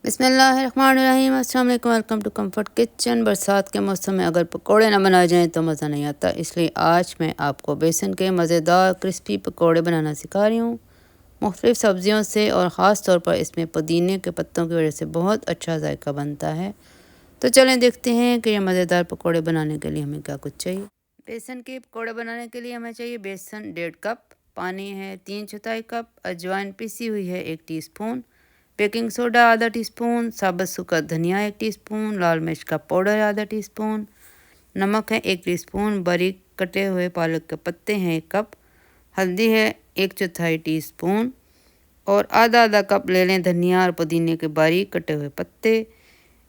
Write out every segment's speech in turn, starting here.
बिस्मिल्लाहिर्रहमानिर्रहीम। अस्सलाम वालेकुम। Welcome to comfort kitchen. बरसात के मौसम में अगर पकोड़े ना बनाए जाएं तो मज़ा नहीं आता, इसलिए आज मैं आपको बेसन के मज़ेदार क्रिस्पी पकोड़े बनाना सिखा रही हूँ मुख्तलिफ़ सब्ज़ियों से, और ख़ास तौर पर इसमें पुदीने के पत्तों की वजह से बहुत अच्छा जायका बनता है। तो चलें देखते हैं कि ये मज़ेदार पकोड़े बनाने के लिए हमें क्या कुछ चाहिए। बेसन के पकोड़े बनाने के लिए हमें चाहिए बेसन 1.5 कप, पानी है 3/4 कप, अजवाइन पिसी हुई है 1 टीस्पून, बेकिंग सोडा आधा टीस्पून, साबुत सूखा धनिया 1 टीस्पून, लाल मिर्च का पाउडर आधा टीस्पून, नमक है 1 टीस्पून, बारीक कटे हुए पालक के पत्ते हैं 1 कप, हल्दी है 1/4 टीस्पून, और आधा आधा कप ले लें धनिया और पुदीने के बारीक कटे हुए पत्ते।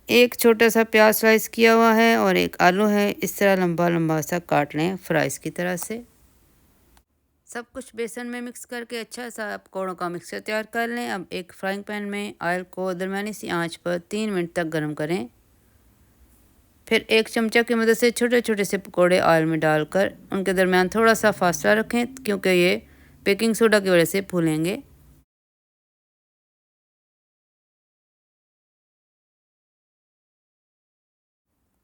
एक छोटा सा प्याज स्लाइस किया हुआ है और एक आलू है, इस तरह लंबा लंबा सा काट लें फ्राइज की तरह से। सब कुछ बेसन में मिक्स करके अच्छा सा पकौड़ों का मिक्सचर तैयार कर लें। अब एक फ्राइंग पैन में ऑयल को दरमियानी सी आंच पर 3 मिनट तक गर्म करें। फिर एक चमचा की मदद से छोटे छोटे से पकौड़े ऑयल में डालकर उनके दरमियान थोड़ा सा फासला रखें, क्योंकि ये बेकिंग सोडा की वजह से फूलेंगे।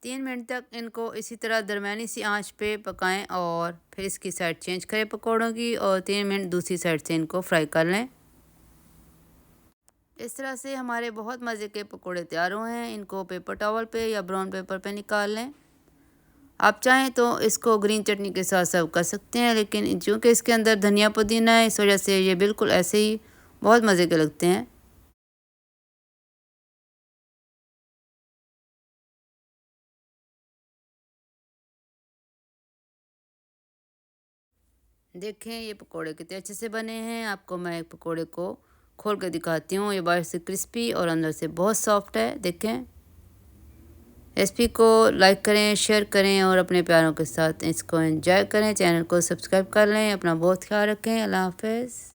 3 मिनट तक इनको इसी तरह दरमियानी सी आंच पे पकाएं और फिर इसकी साइड चेंज करें पकौड़ों की, और 3 मिनट दूसरी साइड से इनको फ्राई कर लें। इस तरह से हमारे बहुत मज़े के पकोड़े तैयार हुए हैं। इनको पेपर टॉवल पे या ब्राउन पेपर पे निकाल लें। आप चाहें तो इसको ग्रीन चटनी के साथ सर्व कर सकते हैं, लेकिन चूँकि इसके अंदर धनिया पुदीना है, इस वजह से ये बिल्कुल ऐसे ही बहुत मज़े के लगते हैं। देखें ये पकोड़े कितने अच्छे से बने हैं। आपको मैं एक पकोड़े को खोल कर दिखाती हूँ। ये बाहर से क्रिस्पी और अंदर से बहुत सॉफ्ट है। देखें, रेसिपी को लाइक करें, शेयर करें और अपने प्यारों के साथ इसको एंजॉय करें। चैनल को सब्सक्राइब कर लें। अपना बहुत ख्याल रखें। अल्लाह हाफ़िज़।